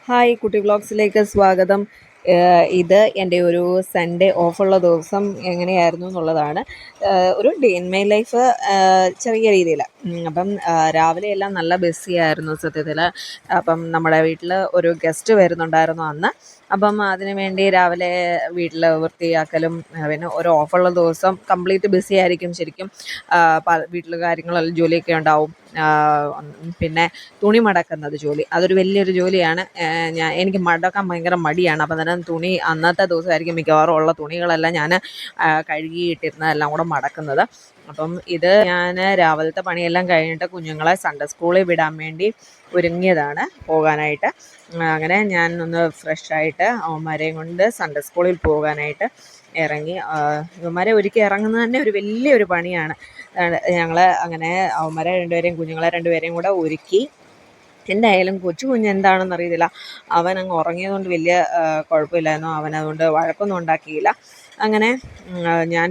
Hi കുട്ടി വ്ളോഗ്സിലേക്ക് സ്വാഗതം. ഇത് എൻ്റെ ഒരു സൺഡേ ഓഫുള്ള ദിവസം എങ്ങനെയായിരുന്നു എന്നുള്ളതാണ്. ഒരു ഡേ ഇൻ മൈ ലൈഫ് ചെറിയ രീതിയിൽ. അപ്പം രാവിലെ എല്ലാം നല്ല ബിസി ആയിരുന്നു സത്യത്തിൽ. അപ്പം നമ്മുടെ വീട്ടിൽ ഒരു ഗസ്റ്റ് വരുന്നുണ്ടായിരുന്നു അന്ന്. അപ്പം അതിന് വേണ്ടി രാവിലെ വീട്ടിൽ വൃത്തിയാക്കലും പിന്നെ ഒരു ഓഫുള്ള ദിവസം കംപ്ലീറ്റ് ബിസി ആയിരിക്കും ശരിക്കും. വീട്ടിൽ കാര്യങ്ങളെല്ലാം ജോലിയൊക്കെ ഉണ്ടാവും. പിന്നെ തുണി മടക്കുന്നത് ജോലി അതൊരു വലിയൊരു ജോലിയാണ്. എനിക്ക് മടക്കാൻ ഭയങ്കര മടിയാണ്. അപ്പം തന്നെ തുണി അന്നത്തെ ദിവസമായിരിക്കും മിക്കവാറും ഉള്ള തുണികളെല്ലാം ഞാൻ കഴുകിയിട്ടിരുന്നതെല്ലാം കൂടെ മടക്കുന്നത്. അപ്പം ഇത് ഞാൻ രാവിലത്തെ പണിയെല്ലാം കഴിഞ്ഞിട്ട് കുഞ്ഞുങ്ങളെ സൺഡേ സ്കൂളിൽ വിടാൻ വേണ്ടി ഒരുങ്ങിയതാണ് പോകാനായിട്ട്. അങ്ങനെ ഞാൻ ഒന്ന് ഫ്രഷായിട്ട് അവന്മാരെയും കൊണ്ട് സൺഡേ സ്കൂളിൽ പോകാനായിട്ട് ഇറങ്ങി. ഇവന്മാരെ ഒരുക്കി ഇറങ്ങുന്നത് തന്നെ ഒരു വലിയൊരു പണിയാണ്. ഞങ്ങൾ അങ്ങനെ അവന്മാരെ കുഞ്ഞുങ്ങളെ രണ്ടുപേരെയും കൂടെ ഒരുക്കി. എന്തായാലും കുഞ്ഞ് എന്താണെന്ന് അറിയത്തില്ല, അവൻ അങ്ങ് ഉറങ്ങിയതുകൊണ്ട് വലിയ കുഴപ്പമില്ലായിരുന്നു. അവനതുകൊണ്ട് വഴക്കൊന്നും ഉണ്ടാക്കിയില്ല. അങ്ങനെ ഞാൻ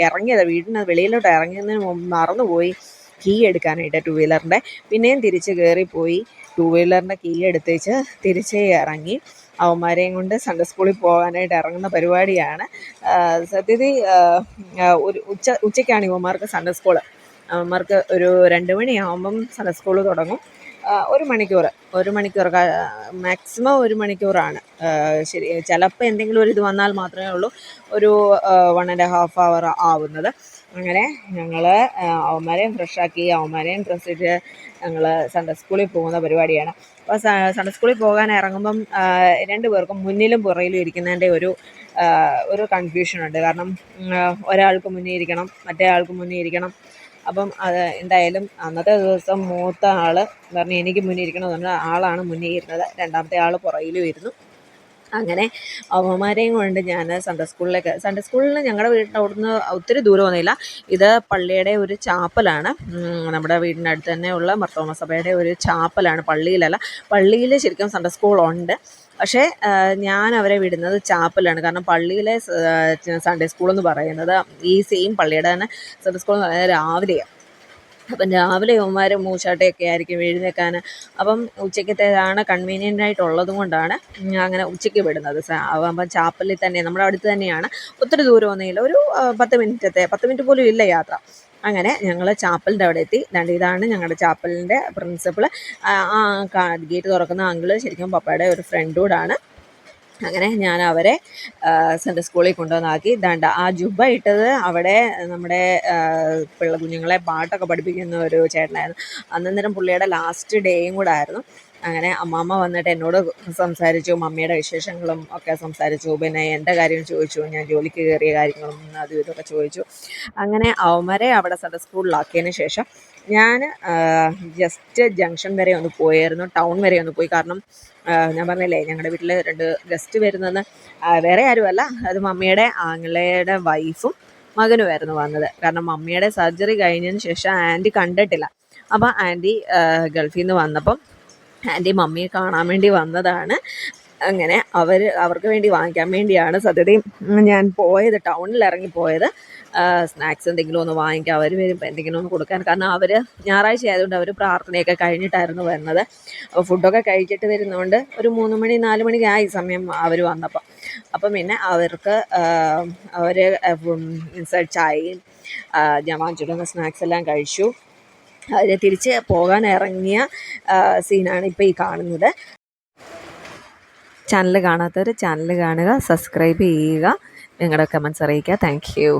ഇറങ്ങിയത് വീടിന് വെളിയിലോട്ട് ഇറങ്ങിയതിന് മറന്നുപോയി കീ എടുക്കാനായിട്ട് ടു വീലറിൻ്റെ. പിന്നെയും തിരിച്ച് കയറിപ്പോയി ടു വീലറിൻ്റെ കീ എടുത്തേച്ച് തിരിച്ചേ ഇറങ്ങി. അവന്മാരെയും കൊണ്ട് സൺഡേ സ്കൂളിൽ പോകാനായിട്ട് ഇറങ്ങുന്ന പരിപാടിയാണ്. സത്യത്തിൽ ഒരു ഉച്ചയ്ക്കാണ് ഇവന്മാർക്ക് സൺഡേ സ്കൂള്. അവന്മാർക്ക് ഒരു 2 മണിയാകുമ്പം സൺഡേ സ്കൂൾ തുടങ്ങും. 1 മണിക്കൂർ മാക്സിമം 1 മണിക്കൂറാണ്. ശരി, ചിലപ്പോൾ എന്തെങ്കിലും ഒരു ഇത് വന്നാൽ മാത്രമേ ഉള്ളൂ ഒരു 1.5 hour ആവുന്നത്. അങ്ങനെ ഞങ്ങൾ അവന്മാരെയും ഫ്രഷാക്കി അവന്മാരെയും ഡ്രസ്സിട്ട് ഞങ്ങൾ സൺഡേ സ്കൂളിൽ പോകുന്ന പരിപാടിയാണ്. അപ്പോൾ സൺഡേ സ്കൂളിൽ പോകാൻ ഇറങ്ങുമ്പം 2 പേർക്കും മുന്നിലും പുറകിലും ഇരിക്കുന്നതിൻ്റെ ഒരു കൺഫ്യൂഷനുണ്ട്. കാരണം ഒരാൾക്ക് മുന്നിൽ ഇരിക്കണം, മറ്റേ ആൾക്ക് മുന്നിൽ ഇരിക്കണം. അപ്പം അത് എന്തായാലും അന്നത്തെ ദിവസം മൂത്ത ആൾ പറഞ്ഞു എനിക്ക് മുന്നിൽ ഇരിക്കണമെന്ന് പറഞ്ഞാൽ ആളാണ് മുന്നിൽ ഇരുന്നത്. രണ്ടാമത്തെ ആൾ പുറകിലും ഇരുന്നു. അങ്ങനെ അവന്മാരെയും കൊണ്ട് ഞാൻ സൺഡേ സ്കൂളിൽ ഞങ്ങളുടെ വീടിൻ്റെ അവിടുന്ന് ഒത്തിരി ദൂരമൊന്നുമില്ല. ഇത് പള്ളിയുടെ ഒരു ചാപ്പലാണ്. നമ്മുടെ വീടിനടുത്ത് തന്നെ ഉള്ള മർത്തോമ സഭയുടെ ഒരു ചാപ്പലാണ്, പള്ളിയിലല്ല. പള്ളിയിൽ ശരിക്കും സൺഡേ സ്കൂളുണ്ട്, പക്ഷേ ഞാൻ അവരെ വിടുന്നത് ചാപ്പലാണ്. കാരണം പള്ളിയിലെ സൺഡേ സ്കൂളെന്ന് പറയുന്നത് ഈ സെയിം പള്ളിയുടെ തന്നെ സൺഡേ സ്കൂൾ എന്ന് പറയുന്നത് രാവിലെയാണ്. അപ്പം രാവിലെ ഇവന്മാർ മൂച്ചാട്ടയൊക്കെ ആയിരിക്കും എഴുന്നേൽക്കാൻ. അപ്പം ഉച്ചയ്ക്കത്തേതാണ് കൺവീനിയൻ്റ് ആയിട്ടുള്ളതും കൊണ്ടാണ് അങ്ങനെ ഉച്ചയ്ക്ക് വിടുന്നത്. അപ്പം ചാപ്പലിൽ തന്നെ നമ്മുടെ അടുത്ത് തന്നെയാണ്, ഒത്തിരി ദൂരമൊന്നുമില്ല. ഒരു 10 മിനിറ്റ് പോലും ഇല്ല യാത്ര. അങ്ങനെ ഞങ്ങൾ ചാപ്പലിൻ്റെ അവിടെ എത്തി. ഇതാണ് ഞങ്ങളുടെ ചാപ്പലിൻ്റെ പ്രിൻസിപ്പൾ. ഗേറ്റ് തുറക്കുന്ന അങ്കിള് ശരിക്കും പപ്പയുടെ ഒരു ഫ്രണ്ട് കൂടാണ്. അങ്ങനെ ഞാൻ അവരെ സൺഡേ സ്കൂളിൽ കൊണ്ടുവന്നാക്കി. ആ ജുബ്ബ ഇട്ടത് അവിടെ നമ്മുടെ കുഞ്ഞുങ്ങളെ പാട്ടൊക്കെ പഠിപ്പിക്കുന്ന ഒരു ചേട്ടനായിരുന്നു. അന്നേരം പുള്ളിയുടെ ലാസ്റ്റ് ഡേയും കൂടെ ആയിരുന്നു. അങ്ങനെ അമ്മാമ്മ വന്നിട്ട് എന്നോട് സംസാരിച്ചു, മമ്മിയുടെ വിശേഷങ്ങളും ഒക്കെ സംസാരിച്ചു. പിന്നെ എൻ്റെ കാര്യം ചോദിച്ചു, ഞാൻ ജോലിക്ക് കയറിയ കാര്യങ്ങളും അതും ഇതൊക്കെ ചോദിച്ചു. അങ്ങനെ അവന്മാരെ അവിടെ സൺഡേ സ്കൂളിലാക്കിയതിന് ശേഷം ഞാൻ ജസ്റ്റ് ജംഗ്ഷൻ വരെ ഒന്ന് പോയായിരുന്നു, ടൗൺ വരെ ഒന്ന് പോയി. കാരണം ഞാൻ പറഞ്ഞില്ലേ ഞങ്ങളുടെ വീട്ടിൽ 2 ഗസ്റ്റ് വരുന്നെന്ന്. വേറെ ആരുമല്ല, അത് മമ്മിയുടെ ആങ്ങളയുടെ വൈഫും മകനുമായിരുന്നു വന്നത്. കാരണം മമ്മിയുടെ സർജറി കഴിഞ്ഞതിന് ശേഷം ആൻറ്റി കണ്ടിട്ടില്ല. അപ്പോൾ ആൻറ്റി ഗൾഫിൽ നിന്ന് വന്നപ്പം ആൻറ്റി മമ്മിയെ കാണാൻ വേണ്ടി വന്നതാണ്. അങ്ങനെ അവർക്ക് വേണ്ടി വാങ്ങിക്കാൻ വേണ്ടിയാണ് സത്യതയും ഞാൻ പോയത്, ടൗണിൽ ഇറങ്ങിപ്പോയത്. സ്നാക്സ് എന്തെങ്കിലും ഒന്ന് വാങ്ങിക്കാം, അവർ വരുമ്പോൾ എന്തെങ്കിലും ഒന്ന് കൊടുക്കാൻ. കാരണം അവർ ഞായറാഴ്ച ആയതുകൊണ്ട് അവർ പ്രാർത്ഥനയൊക്കെ കഴിഞ്ഞിട്ടായിരുന്നു വരുന്നത്. അപ്പോൾ ഫുഡൊക്കെ കഴിച്ചിട്ട് വരുന്നതുകൊണ്ട് ഒരു 3 മണി 4 മണിക്കായി സമയം അവർ വന്നപ്പോൾ. അപ്പം പിന്നെ അവർക്ക് അവർ ഇൻസൈഡ് ചായയും ഞാൻ വാങ്ങിച്ചിടുന്ന സ്നാക്സ് എല്ലാം കഴിച്ചു. അവർ തിരിച്ച് പോകാൻ ഇറങ്ങിയ സീനാണ് ഇപ്പോൾ ഈ കാണുന്നത്. ചാനൽ കാണാത്തവർ ചാനൽ കാണുക, സബ്സ്ക്രൈബ് ചെയ്യുക, നിങ്ങളുടെ കമൻറ്റ്സ് അറിയിക്കുക. Thank you.